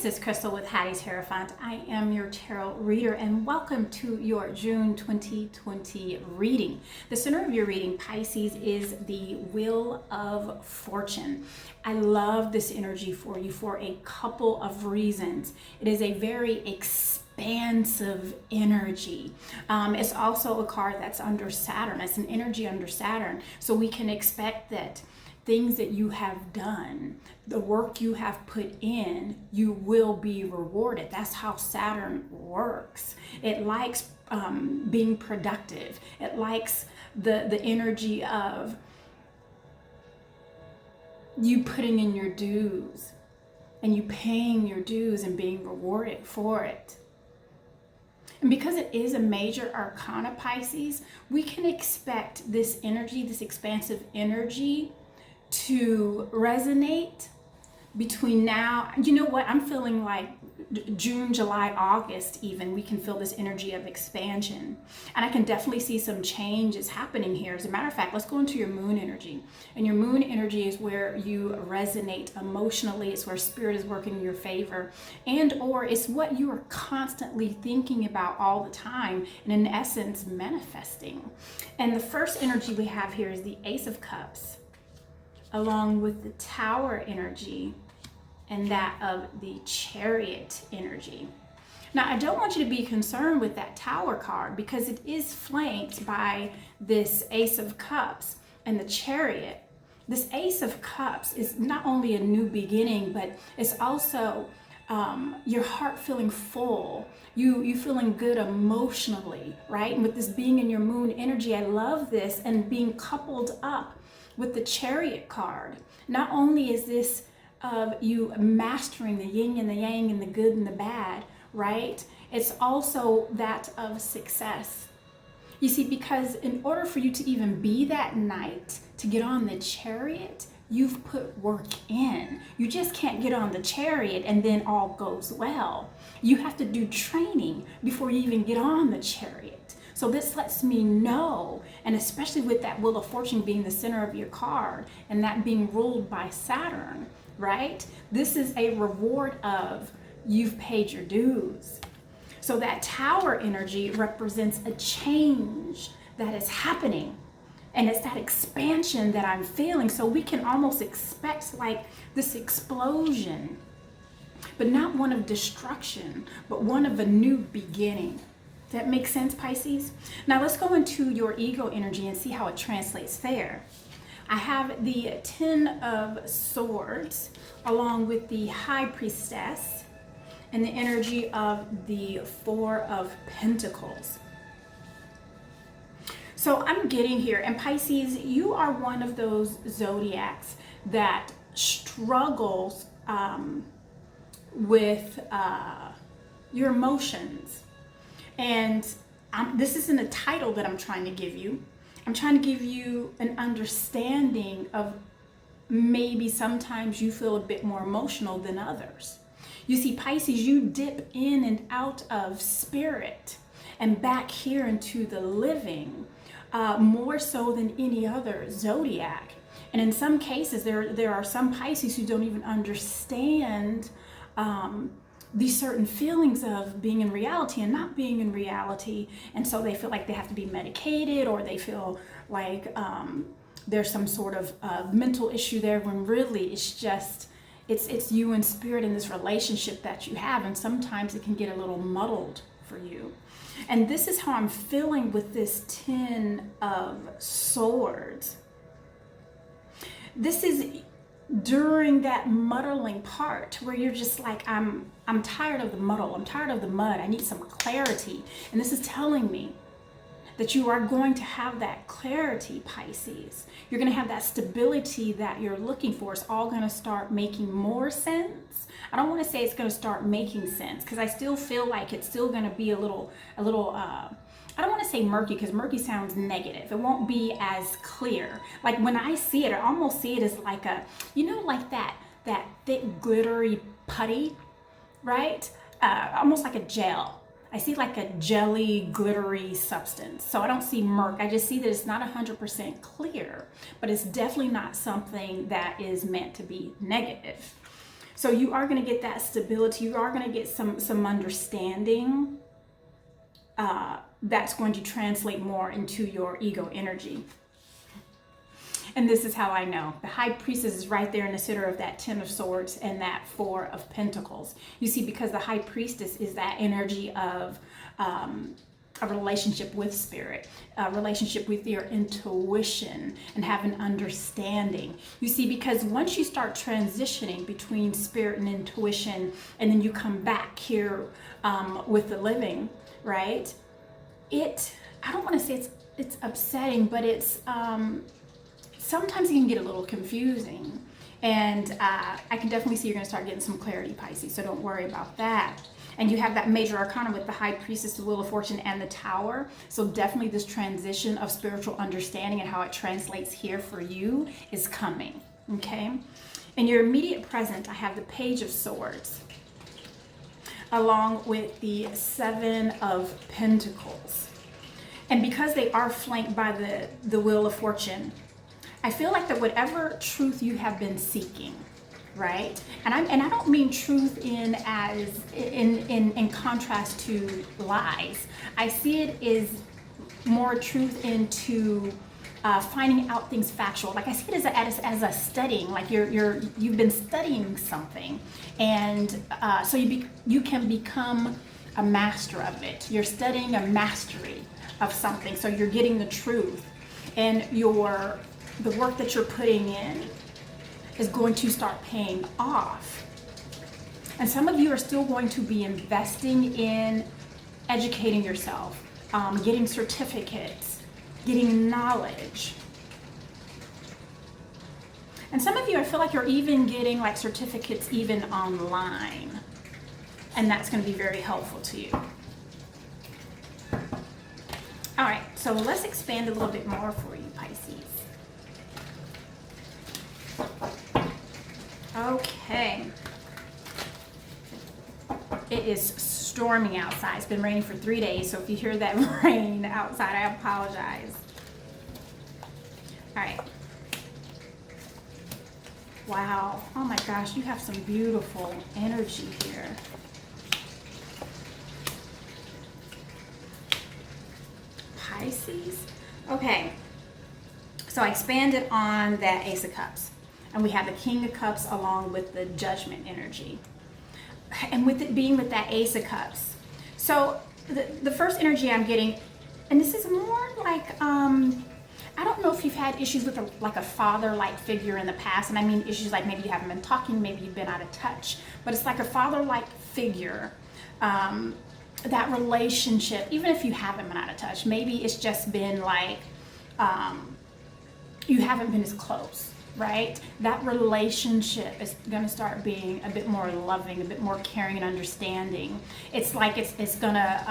This is Crystal with Hattis Daughter. I am your tarot reader and welcome to your June 2020 reading. The center of your reading, Pisces, is the Wheel of Fortune. I love this energy for you for a couple of reasons. It is a very expansive energy. It's also a card that's under Saturn. It's an energy under Saturn. So we can expect that things that you have done, the work you have put in, you will be rewarded. That's how Saturn works. It likes being productive. It likes the energy of you putting in your dues and you paying your dues and being rewarded for it. And because it is a major arcana, Pisces, we can expect this energy, this expansive energy, to resonate between now, you know what, I'm feeling like June, July, August even, we can feel this energy of expansion. And I can definitely see some changes happening here. As a matter of fact, let's go into your moon energy. And your moon energy is where you resonate emotionally. It's where spirit is working in your favor. And or it's what you are constantly thinking about all the time and in essence manifesting. And the first energy we have here is the Ace of Cups, along with the Tower energy and that of the Chariot energy. Now, I don't want you to be concerned with that Tower card because it is flanked by this Ace of Cups and the Chariot. This Ace of Cups is not only a new beginning, but it's also your heart feeling full, you feeling good emotionally, right? And with this being in your moon energy, I love this, and being coupled up with the Chariot card. Not only is this of you mastering the yin and the yang and the good and the bad, right? It's also that of success. You see, because in order for you to even be that knight, to get on the Chariot, you've put work in. You just can't get on the Chariot and then all goes well. You have to do training before you even get on the Chariot. So this lets me know, and especially with that Wheel of Fortune being the center of your card and that being ruled by Saturn, right? This is a reward of you've paid your dues. So that Tower energy represents a change that is happening. And it's that expansion that I'm feeling. So we can almost expect like this explosion, but not one of destruction, but one of a new beginning. That makes sense, Pisces? Now let's go into your ego energy and see how it translates there. I have the Ten of Swords along with the High Priestess and the energy of the Four of Pentacles. So I'm getting here, and Pisces, you are one of those zodiacs that struggles with your emotions. And this isn't a title that I'm trying to give you. I'm trying to give you an understanding of maybe sometimes you feel a bit more emotional than others. You see, Pisces, you dip in and out of spirit and back here into the living more so than any other zodiac. And in some cases, there are some Pisces who don't even understand these certain feelings of being in reality and not being in reality, and so they feel like they have to be medicated, or they feel like there's some sort of mental issue there, when really it's just it's you and spirit in this relationship that you have, and sometimes it can get a little muddled for you. And this is how I'm feeling with this Ten of Swords. This is during that muddling part where you're just like, I'm tired of the muddle, I'm tired of the mud, I need some clarity. And this is telling me that you are going to have that clarity, Pisces. You're going to have that stability that you're looking for. It's all going to start making more sense. I don't want to say it's going to start making sense, because I still feel like it's still going to be a little I don't want to say murky, because murky sounds negative. It won't be as clear. Like when I see it, I almost see it as like a, you know, like that thick glittery putty, right? Almost like a gel. I see like a jelly, glittery substance. So I don't see murk. I just see that it's not 100% clear, but it's definitely not something that is meant to be negative. So you are going to get that stability. You are going to get some understanding that's going to translate more into your ego energy. And this is how I know. The High Priestess is right there in the center of that Ten of Swords and that Four of Pentacles. You see, because the High Priestess is that energy of a relationship with spirit, a relationship with your intuition and have an understanding. You see, because once you start transitioning between spirit and intuition, and then you come back here with the living, right? I don't want to say it's upsetting, but it's sometimes it can get a little confusing. And I can definitely see you're going to start getting some clarity, Pisces, so don't worry about that. And you have that major arcana with the High Priestess, the Wheel of Fortune, and the Tower. So definitely this transition of spiritual understanding and how it translates here for you is coming, okay? In your immediate present, I have the Page of Swords, along with the Seven of Pentacles. And because they are flanked by the Wheel of Fortune, I feel like that whatever truth you have been seeking, right? And I don't mean truth in contrast to lies. I see it as more truth into finding out things factual. Like I see it as a studying. Like you've been studying something, and so you can become a master of it. You're studying a mastery of something, so you're getting the truth, and the work that you're putting in is going to start paying off. And some of you are still going to be investing in educating yourself, getting certificates, getting knowledge. And some of you, I feel like you're even getting like certificates even online. And that's going to be very helpful to you. All right, so let's expand a little bit more for you, Pisces. Okay. It is storming outside. It's been raining for 3 days, so if you hear that rain outside, I apologize. All right. Wow. Oh my gosh, you have some beautiful energy here. Pisces. Okay. So I expanded on that Ace of Cups. And we have the King of Cups along with the Judgment energy. And with it being with that Ace of Cups. So the first energy I'm getting, and this is more like, I don't know if you've had issues with a father-like figure in the past. And I mean issues like maybe you haven't been talking, maybe you've been out of touch. But it's like a father-like figure. That relationship, even if you haven't been out of touch, maybe it's just been like, you haven't been as close. Right? That relationship is going to start being a bit more loving, a bit more caring and understanding. It's like it's going to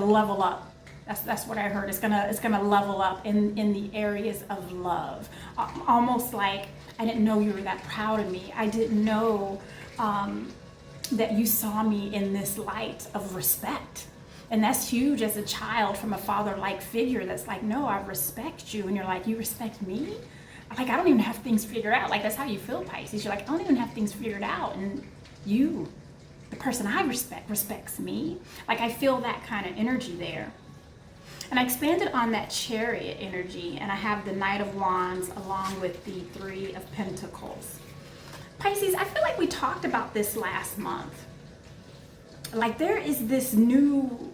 level up. That's what I heard. It's gonna level up in the areas of love. Almost like I didn't know you were that proud of me. I didn't know that you saw me in this light of respect. And that's huge as a child from a father-like figure that's like, no, I respect you. And you're like, you respect me? Like, I don't even have things figured out. Like, that's how you feel, Pisces. You're like, I don't even have things figured out. And you, the person I respect, respects me. Like, I feel that kind of energy there. And I expanded on that Chariot energy. And I have the Knight of Wands along with the Three of Pentacles. Pisces, I feel like we talked about this last month. Like, there is this new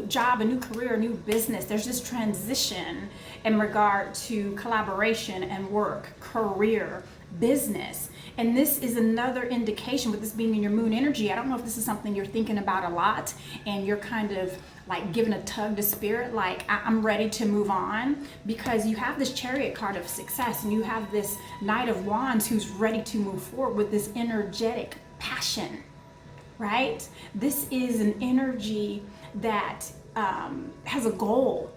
job, a new career, a new business. There's this transition in regard to collaboration and work, career, business. And this is another indication with this being in your moon energy. I don't know if this is something you're thinking about a lot and you're kind of like giving a tug to spirit, like I'm ready to move on, because you have this Chariot card of success and you have this Knight of Wands who's ready to move forward with this energetic passion, right? This is an energy that has a goal,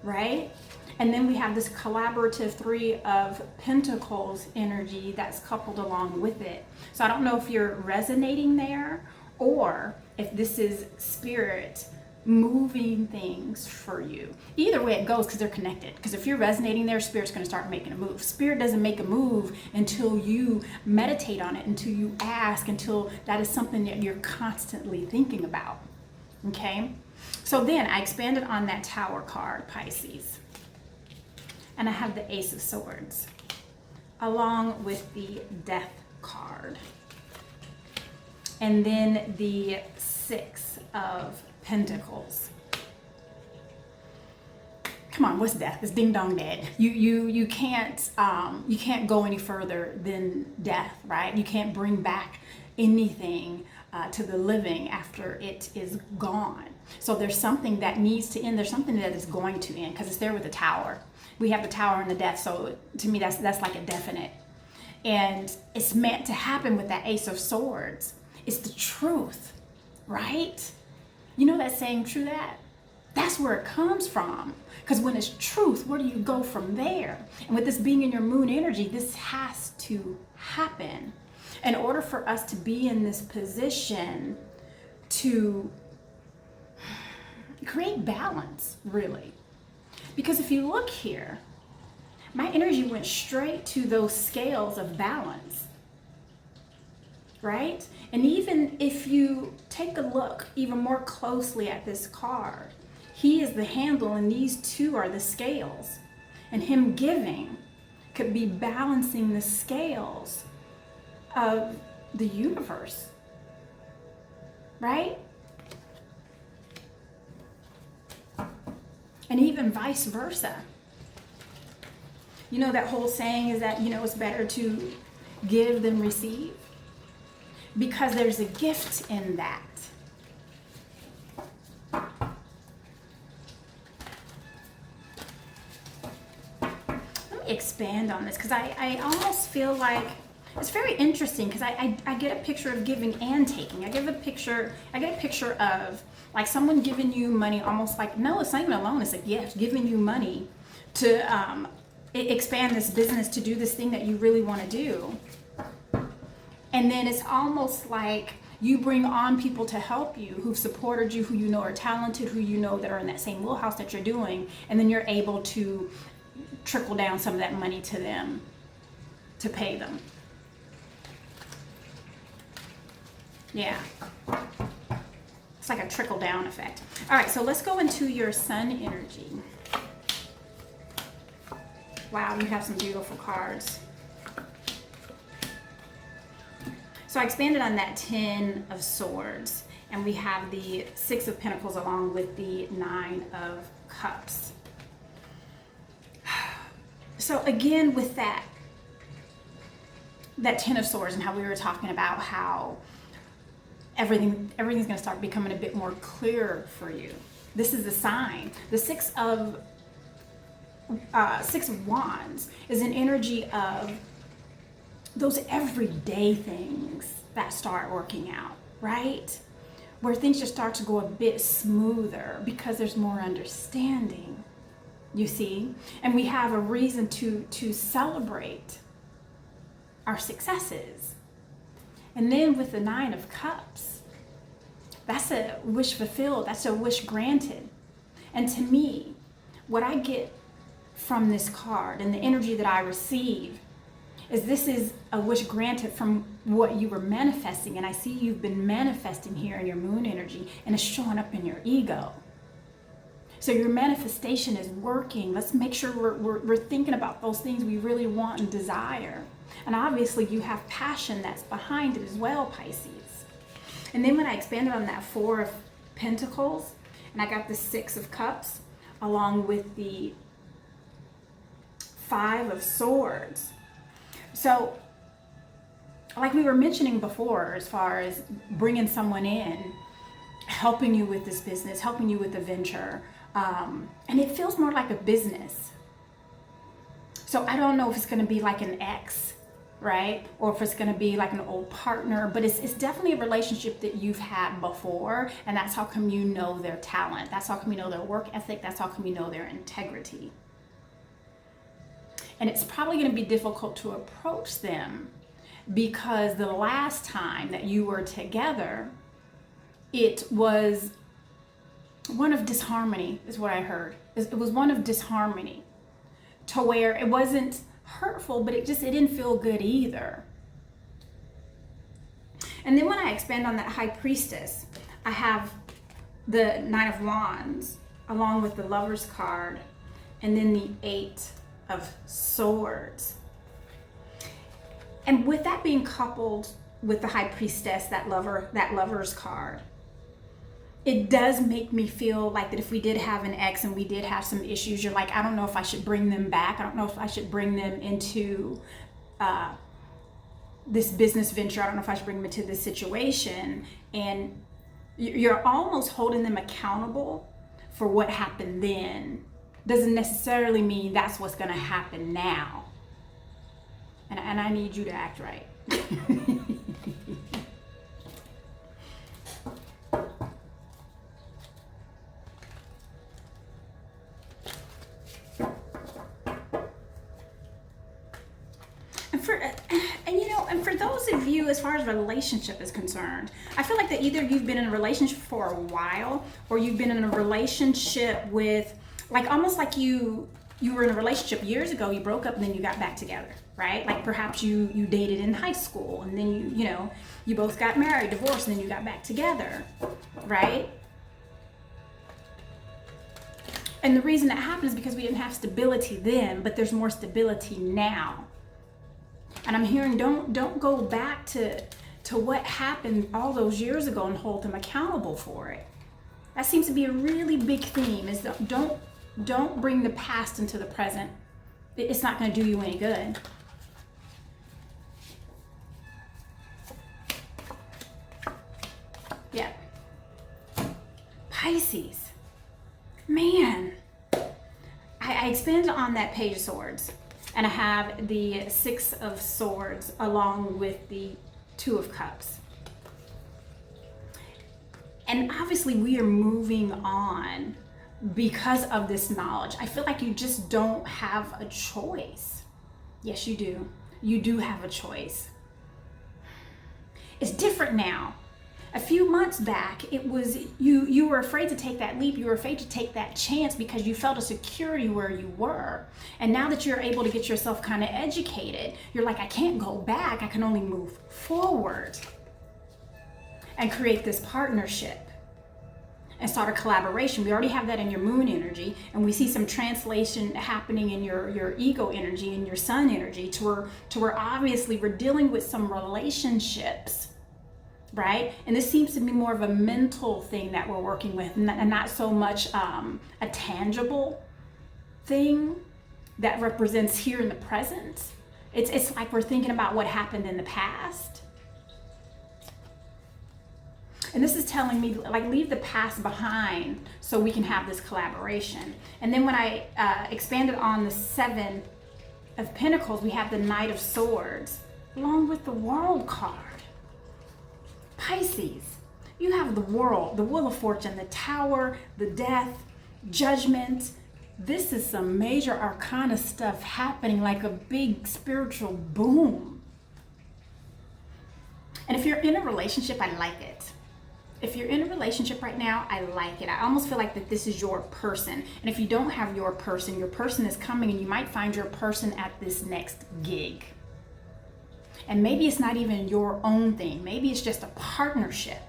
right? And then we have this collaborative Three of Pentacles energy that's coupled along with it. So I don't know if you're resonating there or if this is spirit moving things for you. Either way it goes, because they're connected. Because if you're resonating there, Spirit's going to start making a move. Spirit doesn't make a move until you meditate on it, until you ask, until that is something that you're constantly thinking about. Okay? So then I expanded on that Tower card, Pisces. And I have the Ace of Swords, along with the Death card. And then the Six of Pentacles. Come on, what's death? It's ding dong dead. You can't go any further than death, right? You can't bring back anything to the living after it is gone. So there's something that needs to end. There's something that is going to end, because it's there with the Tower. We have the Tower and the Death. So to me, that's like a definite. And it's meant to happen with that Ace of Swords. It's the truth, right? You know that saying, true that? That's where it comes from. Because when it's truth, where do you go from there? And with this being in your moon energy, this has to happen. In order for us to be in this position to create balance, really. Because if you look here, my energy went straight to those scales of balance, right? And even if you take a look even more closely at this card, he is the handle and these two are the scales. And him giving could be balancing the scales of the universe, right? And even vice versa. You know that whole saying is that, it's better to give than receive? Because there's a gift in that. Let me expand on this, because I almost feel like it's very interesting, because I get a picture of giving and taking. I get a picture of like someone giving you money, almost like, no, it's not even a loan, it's a gift, giving you money to expand this business, to do this thing that you really want to do. And then it's almost like you bring on people to help you, who've supported you, who you know are talented, who you know that are in that same wheelhouse that you're doing, and then you're able to trickle down some of that money to them to pay them. Yeah. It's like a trickle down effect. All right, so let's go into your sun energy. Wow, you have some beautiful cards. So I expanded on that 10 of Swords, and we have the 6 of Pentacles along with the 9 of Cups. So again, with that 10 of Swords, and how we were talking about how everything's going to start becoming a bit more clear for you. This is a sign. The 6 of Wands is an energy of those everyday things that start working out, right? Where things just start to go a bit smoother because there's more understanding, you see? And we have a reason to celebrate our successes. And then with the 9 of Cups, that's a wish fulfilled, that's a wish granted. And to me, what I get from this card and the energy that I receive is this is a wish granted from what you were manifesting. And I see you've been manifesting here in your moon energy, and it's showing up in your ego. So your manifestation is working. Let's make sure we're thinking about those things we really want and desire. And obviously you have passion that's behind it as well, Pisces. And then when I expanded on that 4 of Pentacles, and I got the 6 of Cups along with the 5 of Swords. So like we were mentioning before, as far as bringing someone in, helping you with this business, helping you with the venture, and it feels more like a business. So I don't know if it's going to be like an ex, right? Or if it's going to be like an old partner, but it's definitely a relationship that you've had before, and that's how come you know their talent. That's how come you know their work ethic. That's how come you know their integrity. And it's probably going to be difficult to approach them because the last time that you were together, it was one of disharmony is what I heard. It was one of disharmony, to where it wasn't hurtful, but it didn't feel good either. And then when I expand on that High Priestess, I have the Knight of Wands along with the Lover's card, and then the Eight of Swords. And with that being coupled with the High Priestess, that Lover's card, it does make me feel like that if we did have an ex and we did have some issues, you're like, I don't know if I should bring them back. I don't know if I should bring them into this business venture. I don't know if I should bring them into this situation. And you're almost holding them accountable for what happened then. Doesn't necessarily mean that's what's going to happen now. And I need you to act right. And for those of you, as far as relationship is concerned, I feel like that either you've been in a relationship for a while, or you've been in a relationship with, like, almost like you were in a relationship years ago, you broke up and then you got back together, right? Like perhaps you dated in high school and then you both got married, divorced, and then you got back together, right? And the reason that happened is because we didn't have stability then, but there's more stability now. And I'm hearing don't go back to what happened all those years ago and hold them accountable for it. That seems to be a really big theme, is don't bring the past into the present. It's not going to do you any good. Yeah. Pisces. Man. I expanded on that Page of Swords. And I have the Six of Swords along with the Two of Cups. And obviously we are moving on because of this knowledge. I feel like you just don't have a choice. Yes, you do. You do have a choice. It's different now. A few months back, it was you were afraid to take that leap. You were afraid to take that chance because you felt a security where you were. And now that you're able to get yourself kind of educated, you're like, I can't go back. I can only move forward and create this partnership and start a collaboration. We already have that in your moon energy, and we see some translation happening in your ego energy and your sun energy to where obviously we're dealing with some relationships, right? And this seems to be more of a mental thing that we're working with, and not so much a tangible thing that represents here in the present. It's like we're thinking about what happened in the past. And this is telling me, like, leave the past behind so we can have this collaboration. And then when I expanded on the Seven of Pentacles, we have the Knight of Swords along with the World card. Pisces, you have the World, the Wheel of Fortune, the Tower, the Death, Judgment. This is some major arcana stuff happening, like a big spiritual boom. And if you're in a relationship, I like it. If you're in a relationship right now, I like it. I almost feel like that this is your person. And if you don't have your person is coming, and you might find your person at this next gig. And maybe it's not even your own thing. Maybe it's just a partnership.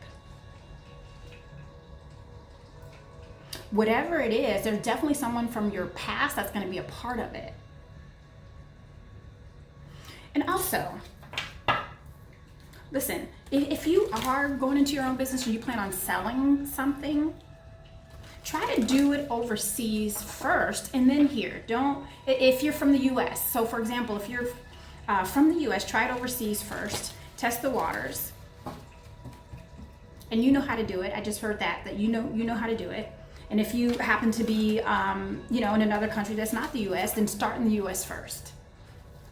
Whatever it is, there's definitely someone from your past that's going to be a part of it. And also, listen, if you are going into your own business and you plan on selling something, try to do it overseas first and then here. If you're from the US, so for example, if you're from the US, try it overseas first, test the waters, and you know how to do it. I just heard that you know how to do it. And if you happen to be, in another country that's not the US, then start in the US first.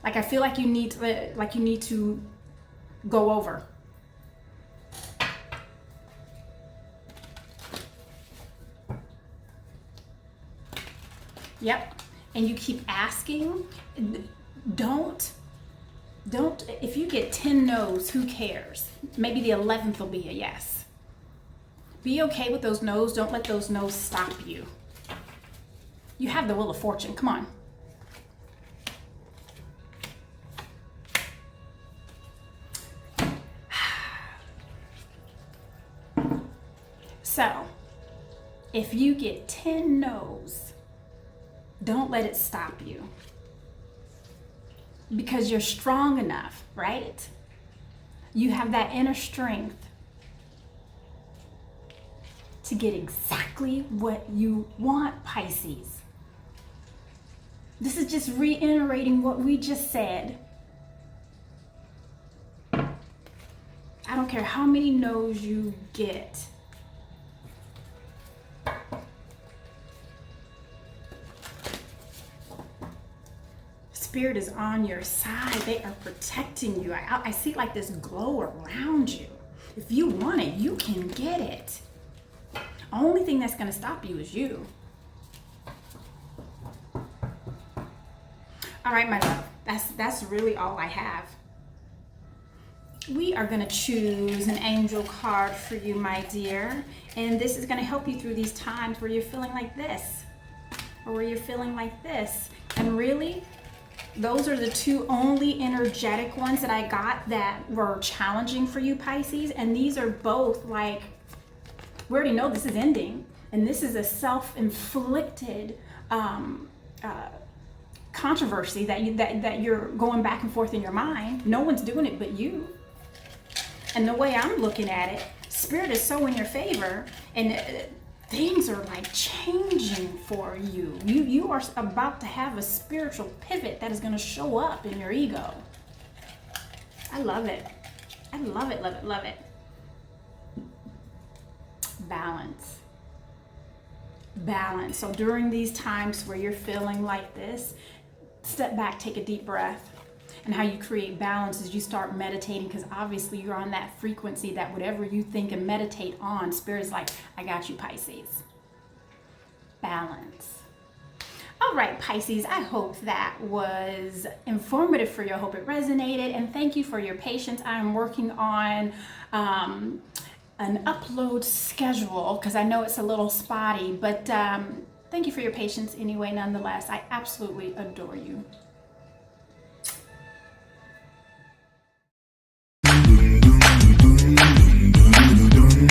Like, I feel like you need to go over. Yep. And you keep asking. Don't, if you get 10 no's, who cares? Maybe the 11th will be a yes. Be okay with those no's. Don't let those no's stop you. You have the Wheel of Fortune. Come on. So, if you get 10 no's, don't let it stop you. Because you're strong enough, right? You have that inner strength to get exactly what you want, Pisces. This is just reiterating what we just said. I don't care how many no's you get. Spirit is on your side. They are protecting you. I see like this glow around you. If you want it, you can get it. Only thing that's going to stop you is you. All right, my love. That's really all I have. We are going to choose an angel card for you, my dear. And this is going to help you through these times where you're feeling like this or where you're feeling like this. And really, those are the two only energetic ones that I got that were challenging for you, Pisces. And these are both like, we already know this is ending. And this is a self-inflicted controversy that you're going back and forth in your mind. No one's doing it but you. And the way I'm looking at it, Spirit is so in your favor, and things are like changing for you. You are about to have a spiritual pivot that is going to show up in your ego. I love it. I love it, love it, love it. Balance. Balance. So during these times where you're feeling like this, step back, take a deep breath. And how you create balance is you start meditating, because obviously you're on that frequency that whatever you think and meditate on, Spirit is like, I got you, Pisces. Balance. All right, Pisces, I hope that was informative for you. I hope it resonated. And thank you for your patience. I'm working on an upload schedule because I know it's a little spotty, but thank you for your patience anyway, nonetheless. I absolutely adore you.